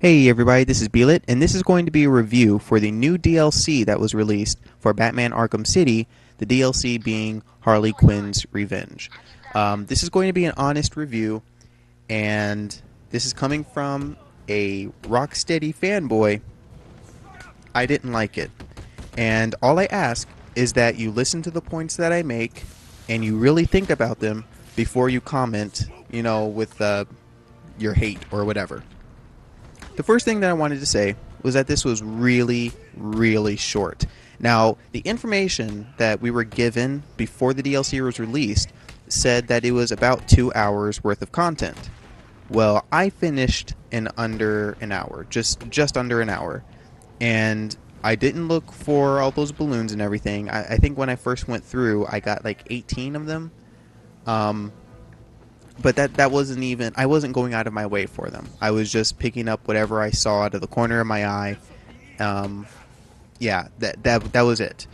Hey everybody, this is Beelit, and this is going to be a review for the new DLC that was released for Batman Arkham City, the DLC being Harley Quinn's Revenge. This is going to be an honest review, and this is coming from a Rocksteady fanboy. I didn't like it, and all I ask is that you listen to the points that I make, and you really think about them before you comment, with your hate or whatever. The first thing that I wanted to say was that this was really, really short. Now, the information that we were given before the DLC was released said that it was about 2 hours worth of content. Well, I finished in under an hour, just under an hour. And I didn't look for all those balloons and everything. I think when I first went through, I got like 18 of them. But that wasn't even, I wasn't going out of my way for them. I was just picking up whatever I saw out of the corner of my eye. Yeah, that was it.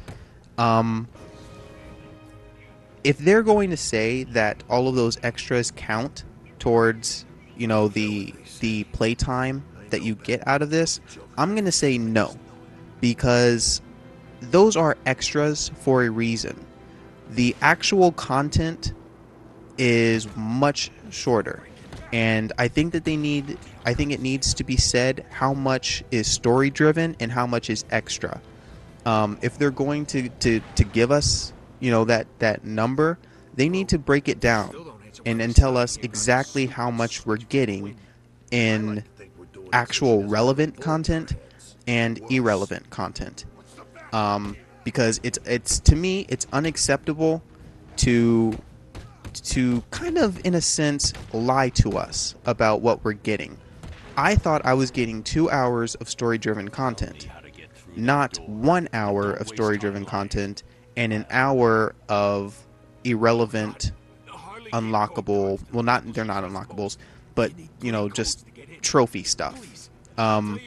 If they're going to say that all of those extras count towards, the playtime that you get out of this, I'm going to say no. Because those are extras for a reason. The actual content is much shorter, and I think that it needs to be said how much is story driven and how much is extra. If they're going to give us that number, they need to break it down and tell us exactly how much we're getting in actual relevant content and irrelevant content, because it's to me it's unacceptable to kind of, in a sense, lie to us about what we're getting. I thought I was getting 2 hours of story-driven content, not 1 hour of story-driven content and an hour of irrelevant, unlockable. Well, they're not unlockables, but just trophy stuff. I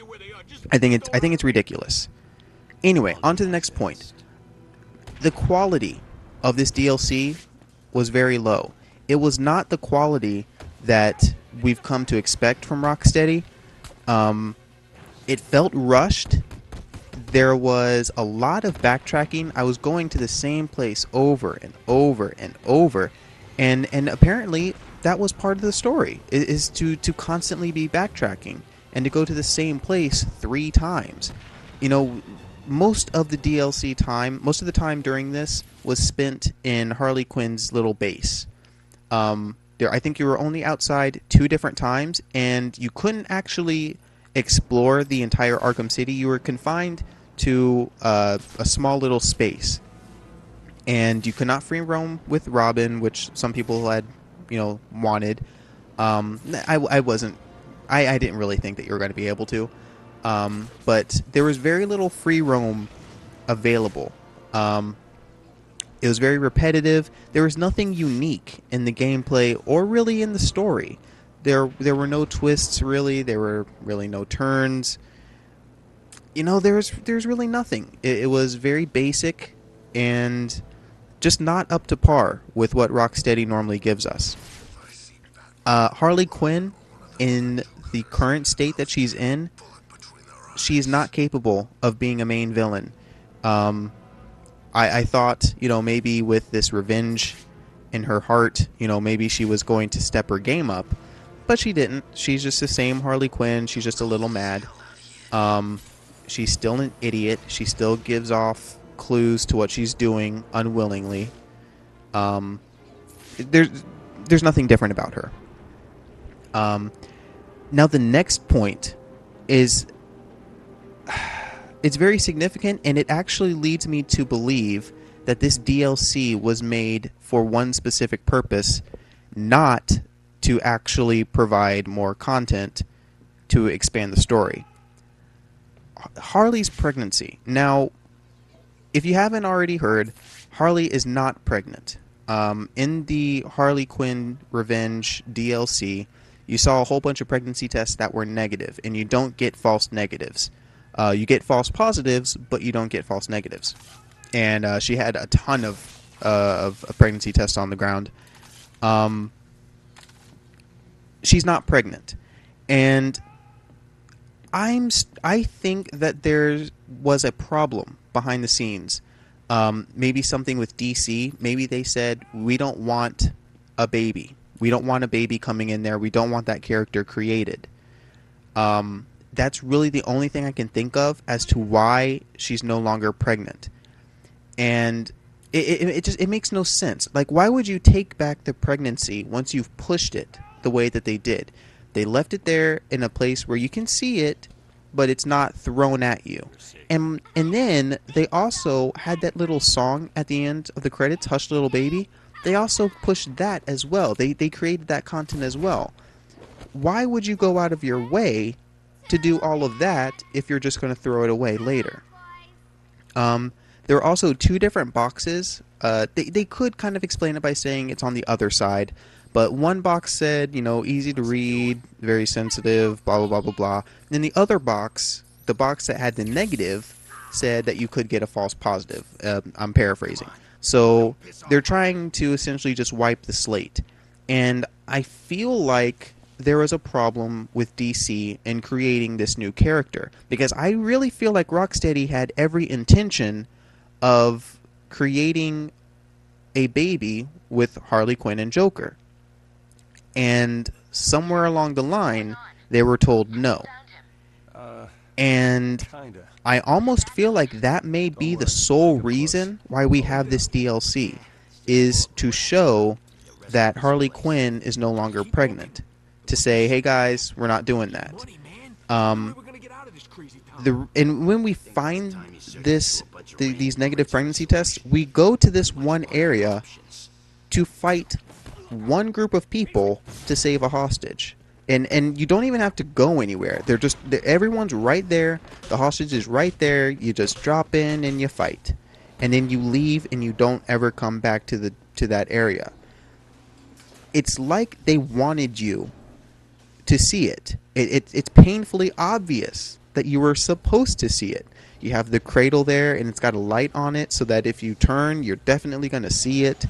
think it's ridiculous. Anyway, on to the next point. The quality of this DLC was very low. It was not the quality that we've come to expect from Rocksteady. It felt rushed. There was a lot of backtracking. I was going to the same place over and over and over, and apparently that was part of the story, is to constantly be backtracking and to go to the same place 3 times. Most of the time during this was spent in Harley Quinn's little base. I think you were only outside 2 different times, and you couldn't actually explore the entire Arkham City. You were confined to a small little space, and you could not free roam with Robin, which some people had, wanted. I didn't really think that you were going to be able to. But there was very little free roam available. It was very repetitive. There was nothing unique in the gameplay or really in the story. There were no twists, really. There were really no turns. There's really nothing. It was very basic and just not up to par with what Rocksteady normally gives us. Harley Quinn, in the current state that she's in, she is not capable of being a main villain. I thought, maybe with this revenge in her heart, maybe she was going to step her game up, but she didn't. She's just the same Harley Quinn. She's just a little mad. She's still an idiot. She still gives off clues to what she's doing unwillingly. There's nothing different about her. Now the next point is, it's very significant, and it actually leads me to believe that this DLC was made for one specific purpose, not to actually provide more content to expand the story. Harley's Pregnancy. Now, if you haven't already heard, Harley is not pregnant. In the Harley Quinn Revenge DLC, you saw a whole bunch of pregnancy tests that were negative, and you don't get false negatives. You get false positives, but you don't get false negatives. And she had a ton of pregnancy tests on the ground. She's not pregnant. And I think that there was a problem behind the scenes. Maybe something with DC. Maybe they said, we don't want a baby. We don't want a baby coming in there. We don't want that character created. That's really the only thing I can think of as to why she's no longer pregnant. And it makes no sense. Like, why would you take back the pregnancy once you've pushed it the way that they did? They left it there in a place where you can see it, but it's not thrown at you. And then they also had that little song at the end of the credits, Hush Little Baby. They also pushed that as well. They created that content as well. Why would you go out of your way to do all of that if you're just going to throw it away later? There are also two different boxes. They could kind of explain it by saying it's on the other side. But one box said, easy to read, very sensitive, blah, blah, blah, blah, blah. And then the other box, the box that had the negative, said that you could get a false positive. I'm paraphrasing. So they're trying to essentially just wipe the slate. And I feel like there was a problem with DC in creating this new character. Because I really feel like Rocksteady had every intention of creating a baby with Harley Quinn and Joker. And somewhere along the line, they were told no. And I almost feel like that may be the sole reason why we have this DLC, is to show that Harley Quinn is no longer pregnant. To say, hey guys, we're not doing that. And when we find these negative pregnancy tests, we go to this one area to fight one group of people to save a hostage. And you don't even have to go anywhere. Everyone's right there. The hostage is right there. You just drop in and you fight. And then you leave and you don't ever come back to that area. It's like they wanted you to see it. It's painfully obvious that you were supposed to see it. You have the cradle there and it's got a light on it so that if you turn, you're definitely going to see it.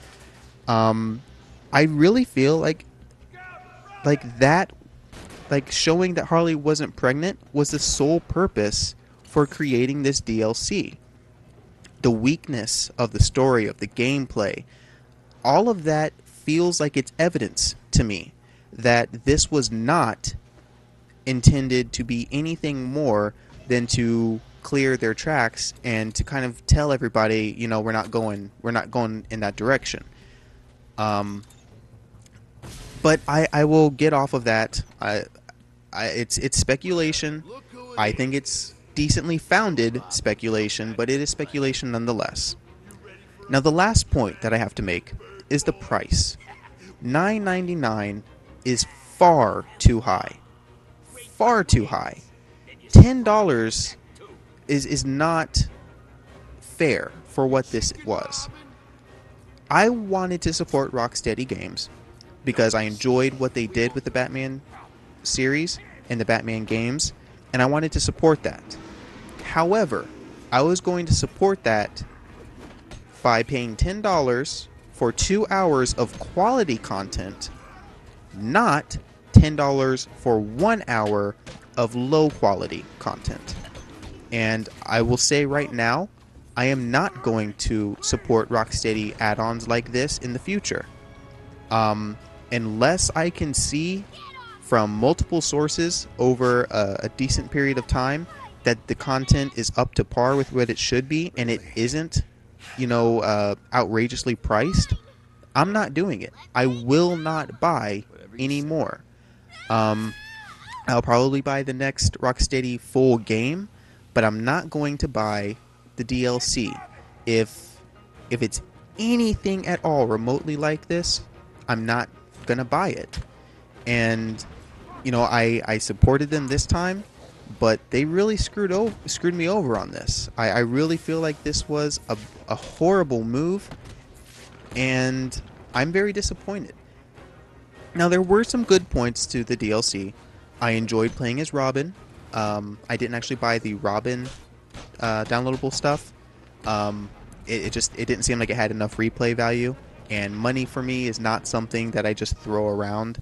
I really feel like showing that Harley wasn't pregnant was the sole purpose for creating this DLC. The weakness of the story, of the gameplay, all of that feels like it's evidence to me that this was not intended to be anything more than to clear their tracks and to kind of tell everybody, we're not going in that direction. But I will get off of that. It's speculation. I think it's decently founded speculation, but it is speculation nonetheless. Now, the last point that I have to make is the price. $9.99 is far too high. Far too high. $10 is not fair for what this was. I wanted to support Rocksteady Games because I enjoyed what they did with the Batman series and the Batman games, and I wanted to support that. However, I was going to support that by paying $10 for 2 hours of quality content, not $10 for 1 hour of low quality content. And I will say right now, I am not going to support Rocksteady add-ons like this in the future. Unless I can see from multiple sources over a decent period of time that the content is up to par with what it should be and it isn't, outrageously priced, I'm not doing it. I will not buy any more. I'll probably buy the next Rocksteady full game, but I'm not going to buy the DLC. If it's anything at all remotely like this, I'm not gonna buy it. And I supported them this time, but they really screwed me over on this. I really feel like this was a horrible move, and I'm very disappointed. Now, there were some good points to the DLC. I enjoyed playing as Robin. I didn't actually buy the Robin downloadable stuff. It didn't seem like it had enough replay value, and money for me is not something that I just throw around.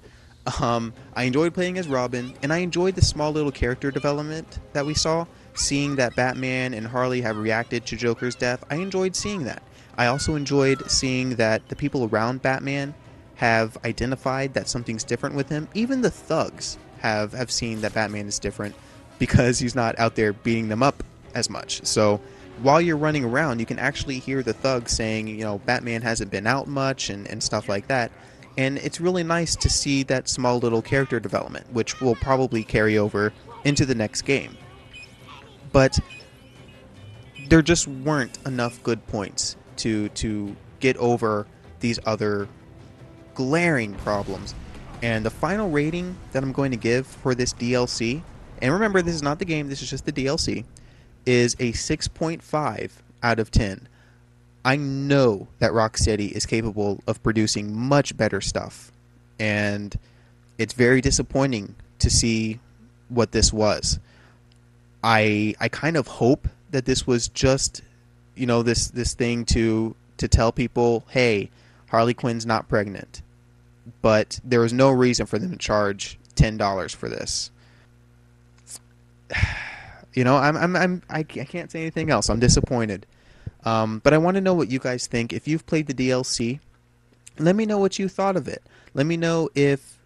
I enjoyed playing as Robin, and I enjoyed the small little character development that we saw. Seeing that Batman and Harley have reacted to Joker's death, I enjoyed seeing that. I also enjoyed seeing that the people around Batman have identified that something's different with him. Even the thugs have seen that Batman is different because he's not out there beating them up as much. So while you're running around, you can actually hear the thugs saying, Batman hasn't been out much and stuff like that. And it's really nice to see that small little character development, which will probably carry over into the next game. But there just weren't enough good points to get over these other glaring problems. And the final rating that I'm going to give for this DLC, and remember, this is not the game, this is just the DLC, is a 6.5 out of 10. I know that Rocksteady is capable of producing much better stuff, and it's very disappointing to see what this was. I kind of hope that this was just, this thing to tell people, hey, Harley Quinn's not pregnant. But there was no reason for them to charge $10 for this. I can't say anything else. I'm disappointed. But I want to know what you guys think. If you've played the DLC, let me know what you thought of it. Let me know if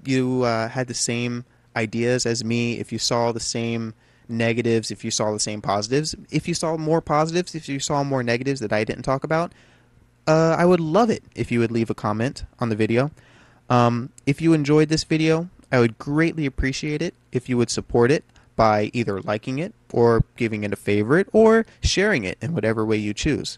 you had the same ideas as me, if you saw the same negatives, if you saw the same positives, if you saw more positives, if you saw more negatives that I didn't talk about. I would love it if you would leave a comment on the video. If you enjoyed this video, I would greatly appreciate it if you would support it by either liking it or giving it a favorite or sharing it in whatever way you choose.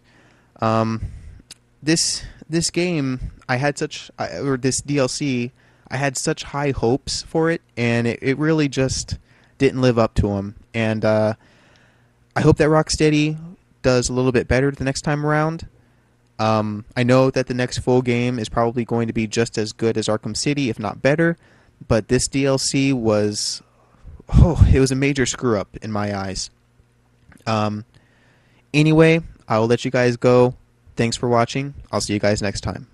This game, this DLC, I had such high hopes for it, and it really just didn't live up to them. And I hope that Rocksteady does a little bit better the next time around. I know that the next full game is probably going to be just as good as Arkham City, if not better. But this DLC was, it was a major screw up in my eyes. Anyway, I will let you guys go. Thanks for watching. I'll see you guys next time.